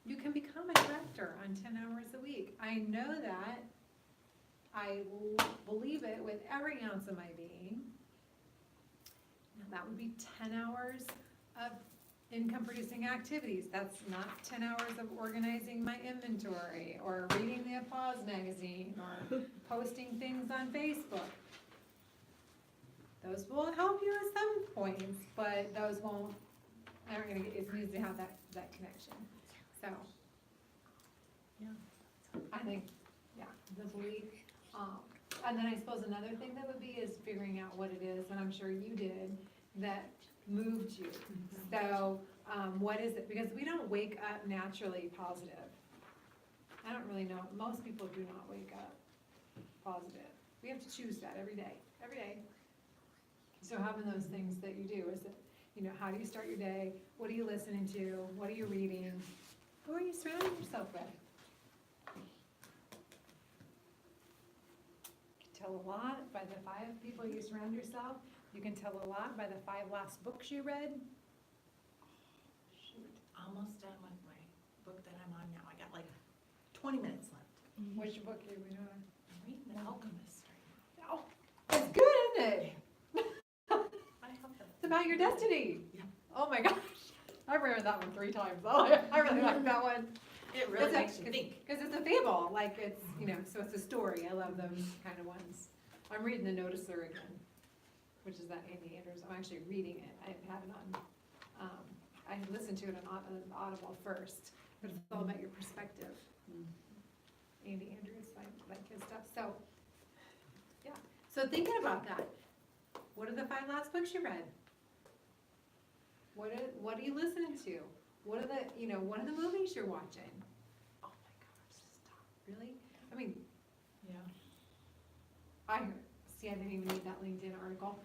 You can become a director on 10 hours a week. I know that. I believe it with every ounce of my being. Now that would be 10 hours of income producing activities. That's not 10 hours of organizing my inventory or reading the Applause magazine or posting things on Facebook. Those will help you at some points, but those won't, aren't gonna get, it needs to have that connection. So, yeah, I think, yeah, the belief. And then I suppose another thing that would be is figuring out what it is, and I'm sure you did, that moved you. So, what is it? Because we don't wake up naturally positive. I don't really know, most people do not wake up positive. We have to choose that every day. So having those things that you do, is it, you know, how do you start your day? What are you listening to? What are you reading? Who are you surrounding yourself with? You can tell a lot by the 5 people you surround yourself. You can tell a lot by the 5 last books you read. Shoot, almost done with my book that I'm on now. I got like 20 minutes left. Which book are you reading? I'm reading The Alchemist right Oh, it's good, isn't it? now. I have that. It's about your destiny. Yeah. Oh my gosh. I've read that one 3 times. Oh, I really like that one. It really makes you think. Because it's a fable, like it's, you know, so it's a story. I love those kind of ones. I'm reading The Noticer again, which is that Amy Andrews. I'm actually reading it. I have it on, I listened to it on Audible first, but it's all about your perspective. Andy Andrews, like his stuff. So, yeah. So thinking about that, what are the 5 last books you read? What are you listening to? What are the movies you're watching? Oh my gosh, stop. Really? I mean, Yeah. I didn't even need that LinkedIn article.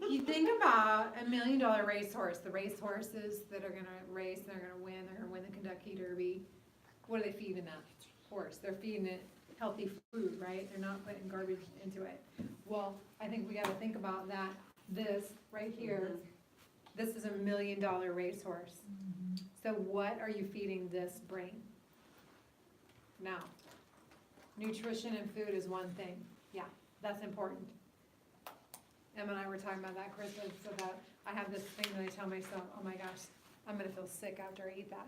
You think about $1 million racehorse, the racehorses that are gonna race, they're gonna win the Kentucky Derby. what are they feeding that horse? They're feeding it healthy food, right? They're not putting garbage into it. Well, I think we gotta think about that. This right here, this is $1 million racehorse. So what are you feeding this brain? Now, nutrition and food is one thing. Yeah, that's important. Emma and I were talking about that, Krista, so that I have this thing that I tell myself, oh my gosh, I'm gonna feel sick after I eat that.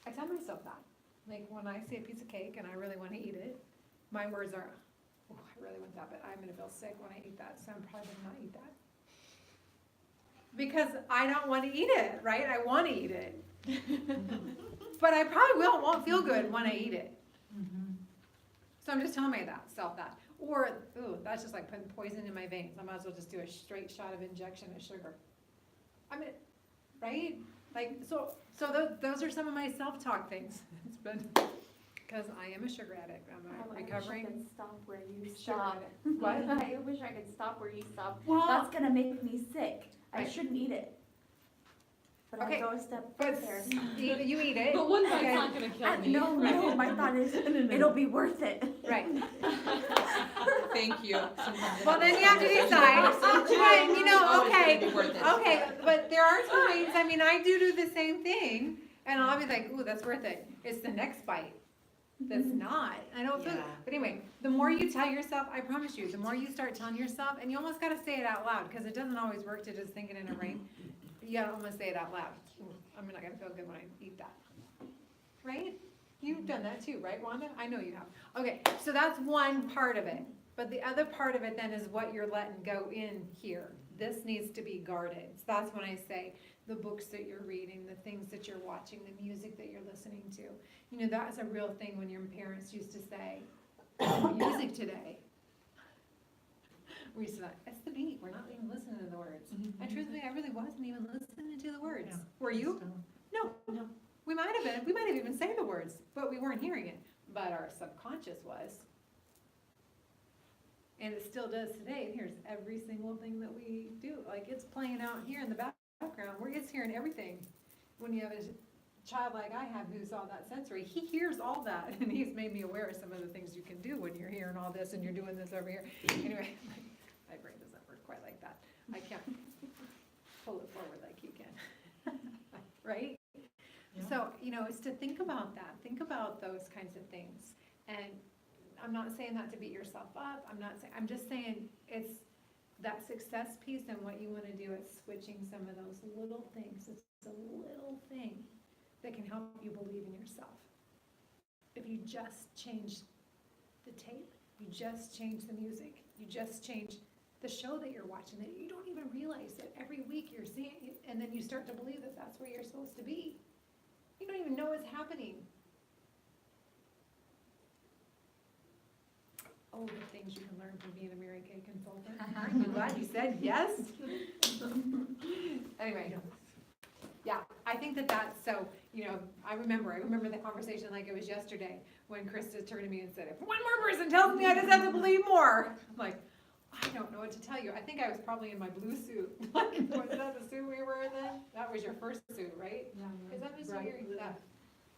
I tell myself that. Like when I see a piece of cake and I really wanna eat it, my words are, oh, I really want that, but I'm gonna feel sick when I eat that, so I'm probably gonna not eat that. Because I don't wanna eat it, right? I wanna eat it. But I probably won't feel good when I eat it. So I'm just telling myself that. Or, ooh, that's just like putting poison in my veins. I might as well just do a straight shot of injection of sugar. I mean, right? Like, so those are some of my self-talk things. It's been, because I am a sugar addict. I'm a recovering I wish I could stop where you sugar stop. addict. What? I wish I could stop where you stop. Well, That's gonna make me sick. I Right. shouldn't eat it. But Okay, I go a step but further. you eat it. But one bite's okay, not gonna kill me. No, my thought is, it'll be worth it. Right. Thank you. Well, then you have to decide. Right, you know, okay, but there are times, I mean, I do the same thing, and I'll be like, ooh, that's worth it. It's the next bite that's not. I don't feel, Yeah. but anyway, the more you tell yourself, I promise you, the more you start telling yourself, and you almost gotta say it out loud, because it doesn't always work to just think it in a brain. You gotta almost say it out loud. Ooh, I'm not gonna feel good when I eat that. Right? You've done that too, right, Wanda? I know you have. Okay, so that's one part of it. But the other part of it then is what you're letting go in here. This needs to be guarded. So that's when I say the books that you're reading, the things that you're watching, the music that you're listening to. You know, that was a real thing when your parents used to say, music today. We used to, it's the beat, we're not even listening to the words. And truthfully, I really wasn't even listening to the words. Were you? No. We might have been, we might have even said the words, but we weren't hearing it. But our subconscious was. And it still does today. And here's every single thing that we do. Like it's playing out here in the background. We're just hearing everything. When you have a child like I have who's all that sensory, he hears all that. And he's made me aware of some of the things you can do when you're hearing all this and you're doing this over here. Anyway, my brain doesn't work quite like that. I can't pull it forward like you can. Right? So, you know, it's to think about that. Think about those kinds of things. And I'm not saying that to beat yourself up. I'm just saying it's that success piece, and what you want to do is switching some of those little things. It's a little thing that can help you believe in yourself. If you just change the tape, you just change the music, you just change the show that you're watching, that you don't even realize that every week you're seeing it, and then you start to believe that that's where you're supposed to be. You don't even know what's happening. Oh, the things you can learn from being a Mary Kay consultant. I'm glad you said yes. Anyway, yeah, I think that's so, you know, I remember the conversation like it was yesterday when Krista turned to me and said, if one more person tells me I just have to believe more. I'm like, I don't know what to tell you. I think I was probably in my blue suit. Like, was that the suit we were in then? That was your first suit, right? Yeah. Is that the suit you're,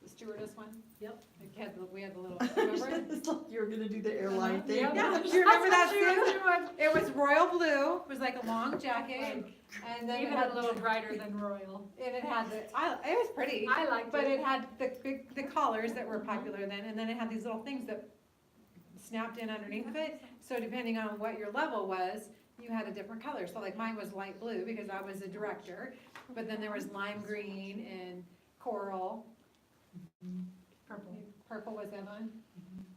the stewardess one? Yep. We had the little, remember? It's like you're gonna do the airline thing. Yeah, do you remember that suit? It was royal blue, it was like a long jacket, and then it Even had a little brighter than royal. and it had it was pretty, I liked but it. it had the collars that were popular then, and then it had these little things that snapped in underneath of it, so depending on what your level was, you had a different color, so like mine was light blue because I was a director, but then there was lime green and coral. Purple was Evan?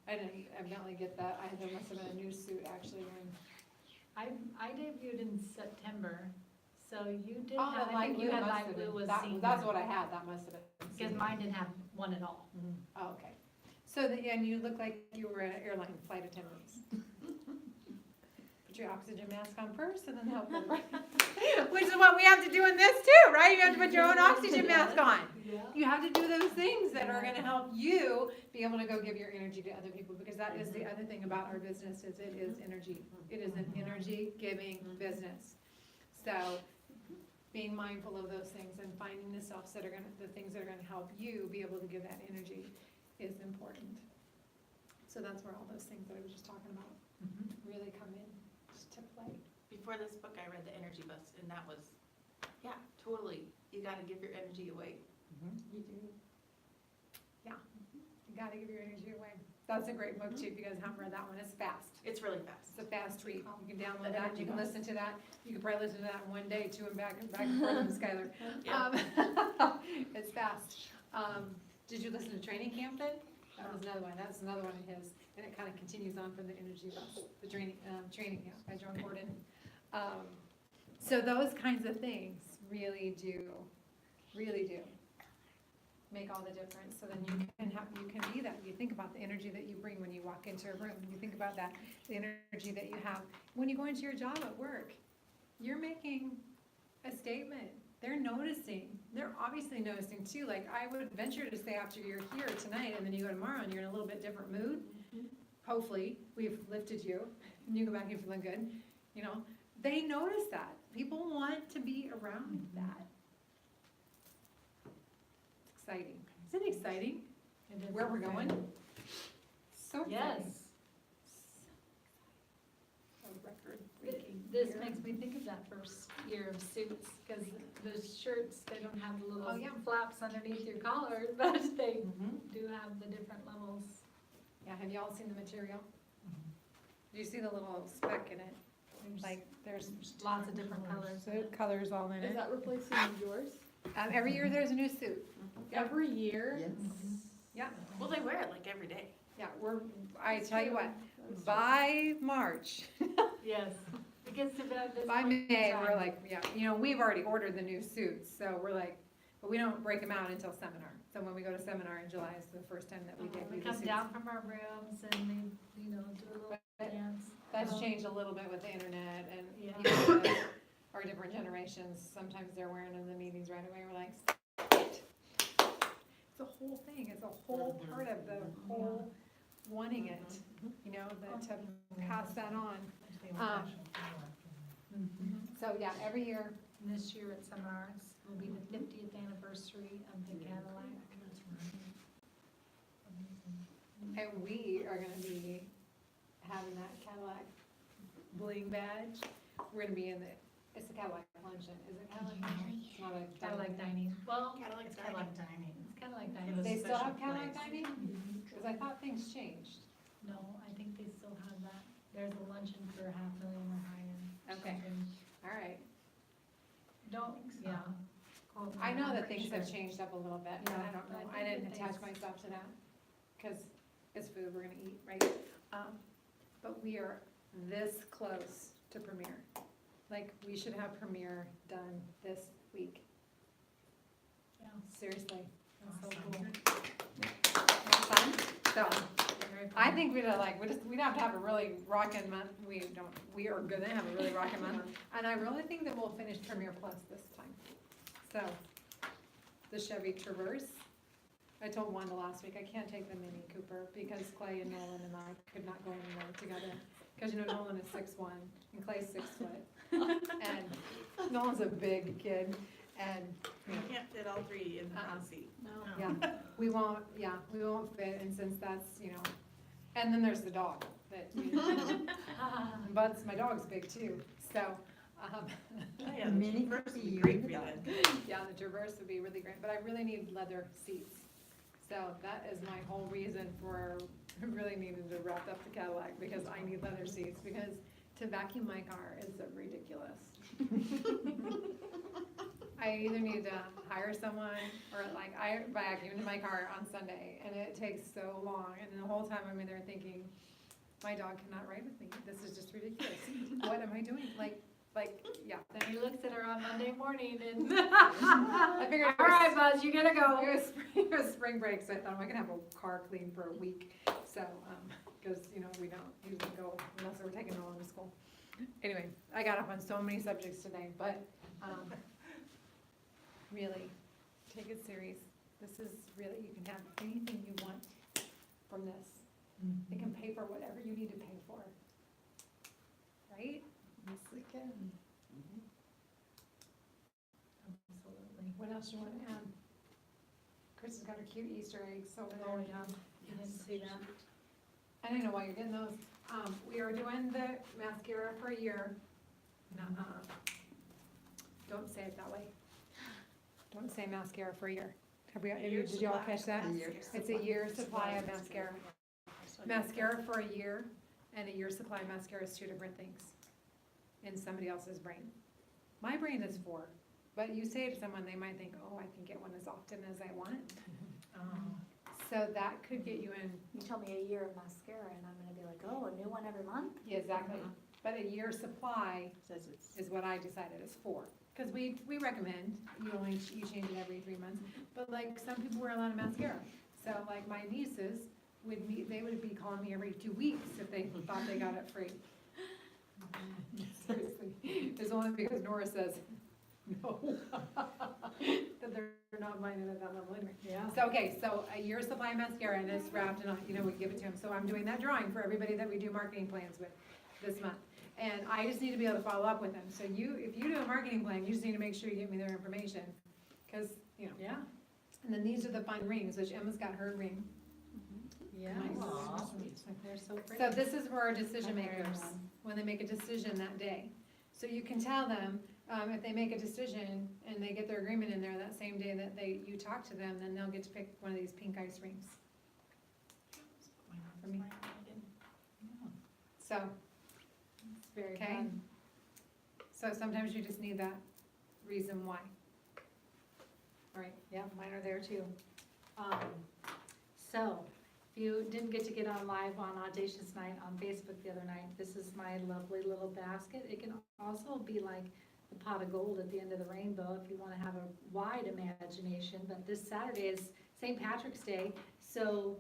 I didn't evidently get that, there must have been a new suit actually when. I debuted in September, so you did Oh, have, the I think you blue had must light have blue been- was that- senior. That's what I had, that must have been. Because senior. mine didn't have one at all. Oh, okay. So, and you look like you were an airline flight attendant. Put your oxygen mask on first and then help them. Which is what we have to do in this too, right? You have to put your own oxygen mask on. Yeah. You have to do those things that are gonna help you be able to go give your energy to other people, because that is the other thing about our business is it is energy. It is an energy giving business. So being mindful of those things and finding the things that are gonna help you be able to give that energy is important. So that's where all those things that I was just talking about really come in to play. Before this book, I read The Energy Bus, and that was, yeah, totally, you gotta give your energy away. You do. Yeah, you gotta give your energy away. That's a great book too, if you guys haven't read that one, it's fast. It's really fast. It's a fast read, you can download The that, you can Energy Bus. listen to that, you can probably listen to that in one day, to and back and forth from Skylar. Yeah. It's fast. Did you listen to Training Camp then? That was another one, that's another one of his, and it kind of continues on from the Energy Bus, the Training Camp by John Gordon. So those kinds of things really do make all the difference, so then you can be that, you think about the energy that you bring when you walk into a room, you think about that, the energy that you have when you go into your job at work, you're making a statement, they're noticing, they're obviously noticing too, like I would venture to say after you're here tonight and then you go tomorrow and you're in a little bit different mood, hopefully, we've lifted you, and you go back and feeling good, you know, they notice that, people want to be around that. Exciting. Isn't it exciting It is where we're going? exciting. So exciting. Yes. A record-breaking This year. makes me think of that first year of suits, because the shirts, they don't have the little Oh, yeah. flaps underneath your collar, but they Mhm. do have the different levels. Yeah, have y'all seen the material? Do you see the little speck in it? Like, there's Lots of different colors. colors all in Is it. that replacing yours? Every year there's a new suit. Every year? Yes. Yeah, Well, they wear it like every day. yeah, I tell you what, by March, Yes. It gets to that this by point in May, we're time. like, yeah, you know, we've already ordered the new suits, so we're like, but we don't break them out until seminar. So when we go to seminar in July is the first time that we They debut the come suits. down from our rooms and they, do a little dance. That's changed a little bit with the internet and, Yeah. you know, our different generations, sometimes they're wearing them in the meetings right away, we're like, it's a whole thing, it's a whole part of the whole wanting it, you know, to pass that on. So, yeah, every year, And this year at seminars will be the 50th anniversary of the Cadillac. and we are gonna be having that Cadillac bling badge, we're gonna be in it's the Cadillac luncheon, is it Cadillac luncheon? It's not a Cadillac dining. Well, Cadillac it's dining. Cadillac dining. It's Cadillac dining. They still have Cadillac dining? Cause I thought things changed. No, I think they still have that. There's a luncheon for $500,000 or higher. Okay. Alright, Don't, yeah. Quote me, I know I'm that pretty things have sure. changed up a little bit, but I Yeah, don't know, I I think didn't that attach things- myself to that, cause it's food we're gonna eat, right? But we are this close to premiere. Like, we should have premiere done this week, Yeah, seriously. that's so cool. Fun? So, Very I fun. think we'd like, we don't have to have a really rockin' month, we are gonna have a really rockin' month. And I really think that we'll finish Premiere Plus this time. So, the Chevy Traverse, I told Wanda last week, I can't take the Mini Cooper because Clay and Nolan and I could not go anywhere together. Cause you know Nolan is 6'1" and Clay's 6 foot. And Nolan's a big kid and, you know, You can't fit all three in the front seat. yeah, we won't fit, and since that's, you know, and then there's the dog, that, Bud's, my dog's big too, so, Oh, yeah, Mini the first would be you great and for the you dog. then. yeah, the Traverse would be really great, but I really need leather seats. So that is my whole reason for really needing to wrap up the Cadillac, because I need leather seats, because to vacuum my car is ridiculous. I either need to hire someone, or like, I vacuumed my car on Sunday, and it takes so long, and the whole time I'm in there thinking, my dog cannot ride with me, this is just ridiculous, what am I doing, like, yeah. Then he looks at her on Monday morning and, I figured all right, Buzz, you gotta go. it was spring break, so I thought I could have a car clean for a week, so, cause, you know, we don't usually go unless we're taking Nolan to school. Anyway, I got off on so many subjects today, but, really, take it serious. This is really, you can have anything you want from this. It can pay for whatever you need to pay for. Right? Yes, we can. else you want to add? Chris has got her cute Easter eggs over there. Oh, yeah. You didn't see that. I don't know why you're getting those. We are doing the mascara for a year. Nuh-uh. Don't say it that way. Don't say mascara for a year. Did y'all catch that? It's a year supply of mascara. Mascara for a year and a year supply of mascara is two different things in somebody else's brain. My brain is 4, but you say it to someone, they might think, oh, I can get one as often as I want. So that could get you in. You told me a year of mascara and I'm gonna be like, oh, a new one every month? Yeah, exactly. But a year supply is what I decided is 4. Because we recommend, you change it every 3 months. But like, some people wear a lot of mascara. So like my nieces they would be calling me every 2 weeks if they thought they got it free. Seriously. It's only because Nora says no. That they're not buying it at that level anyway. Yeah. So, okay, so a year supply of mascara and it's wrapped in, we give it to them. So I'm doing that drawing for everybody that we do marketing plans with this month. And I just need to be able to follow up with them. So if you do a marketing plan, you just need to make sure you give me their information. Cause, Yeah. and then these are the fun rings, which Emma's got her ring. Yeah. Nice. They're so pretty. So this is for our decision makers, when they make a decision that day. So you can tell them, if they make a decision and they get their agreement in there that same day that you talk to them, then they'll get to pick one of these pink ice rings. For me. So, It's very Okay. fun. so sometimes you just need that reason why. All right, yeah, mine are there too. So, if you didn't get to get on live on Audacious Night on Facebook the other night, this is my lovely little basket. It can also be like the pot of gold at the end of the rainbow if you want to have a wide imagination. But this Saturday is St. Patrick's Day, so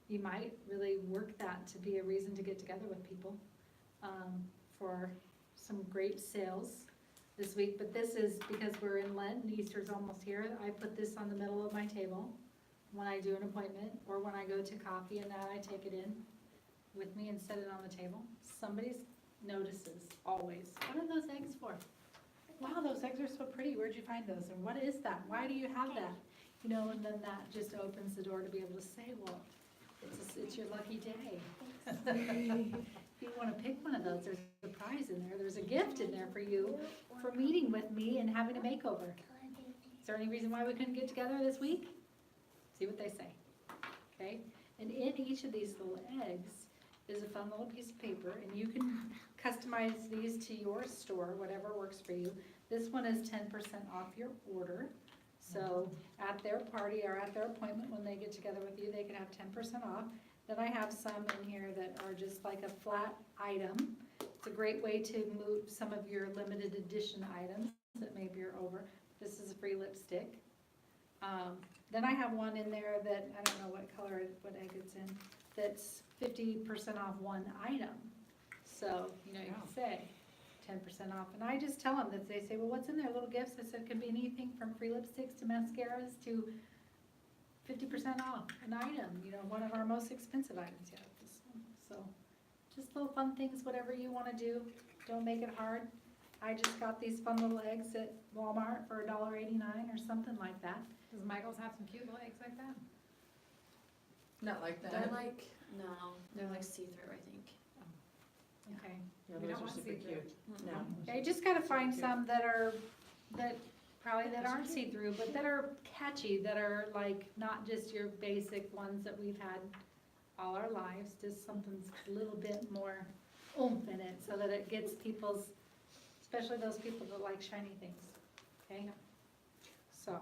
you might really work that to be a reason to get together with people for some great sales this week. But this is because we're in Lent and Easter's almost here. I put this on the middle of my table when I do an appointment or when I go to coffee, and that I take it in with me and set it on the table. Somebody notices always, what are those eggs for? Wow, those eggs are so pretty. Where'd you find those? And what is that? Why do you have that? And then that just opens the door to be able to say, well, it's your lucky day. If you want to pick one of those, there's a prize in there. There's a gift in there for you for meeting with me and having a makeover. Is there any reason why we couldn't get together this week? See what they say, okay? And in each of these little eggs is a fun little piece of paper, and you can customize these to your store, whatever works for you. This one is 10% off your order. So at their party or at their appointment, when they get together with you, they can have 10% off. Then I have some in here that are just like a flat item. It's a great way to move some of your limited edition items that maybe are over. This is a free lipstick. Then I have one in there that, I don't know what color, what egg it's in, that's 50% off one item. So, you can say 10% off. And I just tell them that they say, well, what's in there? Little gifts. I said, it could be anything from free lipsticks to mascaras to 50% off an item, one of our most expensive items yet. So just little fun things, whatever you want to do. Don't make it hard. I just got these fun little eggs at Walmart for $1.89 or something like that. Does Michael's have some cute little eggs like that? Not like that. They're like, no, they're like see-through, I think. Okay. Yeah, We don't those are want super see-through. cute. No. Yeah, you just gotta find some that aren't see-through, but that are catchy, that are like not just your basic ones that we've had all our lives, just something a little bit more oomph in it, so that it gets people's, especially those people that like shiny things, okay? So.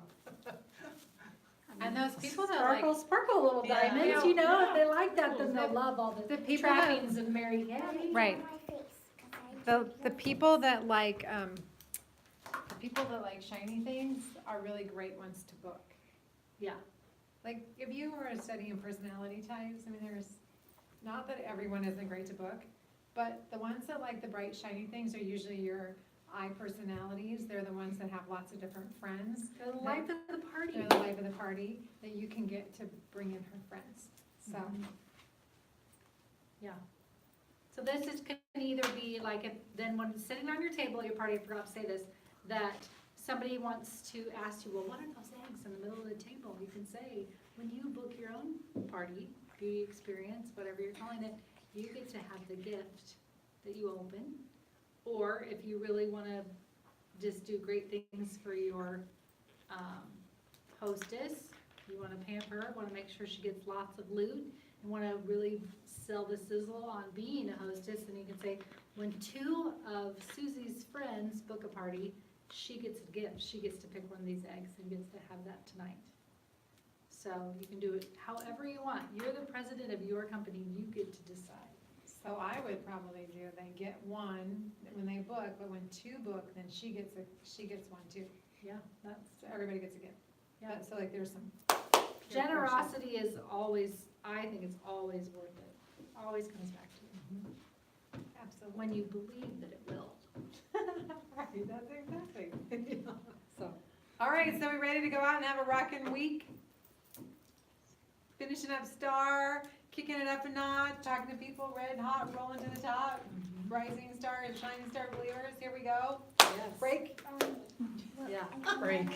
And those people that Sparkle, sparkle little Yeah. diamonds, if they like that, then they'll love all the The people that- trappings of Mary Kay. Right. The people that like, shiny things are really great ones to book. Yeah. Like, if you were studying personality types, there's, not that everyone isn't great to book, but the ones that like the bright, shiny things are usually your I personalities. They're the ones that have lots of different friends. The life of the party. They're the life of the party that you can get to bring in her friends. So, Yeah. So this can either be like, then when it's sitting on your table at your party, I forgot to say this, that somebody wants to ask you, well, what are those eggs in the middle of the table? You can say, when you book your own party, beauty experience, whatever you're calling it, you get to have the gift that you open. Or if you really wanna just do great things for your, hostess, you wanna pamper her, wanna make sure she gets lots of loot, and wanna really sell the sizzle on being a hostess, and you can say, when 2 of Susie's friends book a party, she gets a gift, she gets to pick one of these eggs and gets to have that tonight. So you can do it however you want, you're the president of your company, you get to decide. So I would probably do, they get one when they book, but when 2 book, then she gets one too. Yeah, that's, So everybody gets a gift. yeah. So like there's some. Generosity is always, I think it's always worth it, always comes back to you, Absolutely. when you believe that it will. Right, that's exactly. So, all right, so we ready to go out and have a rockin' week? Finishing up Star, kicking it up a notch, talking to people, red hot, rolling to the top, rising star and shining star believers, here we go. Yes. Break. Yeah. Break.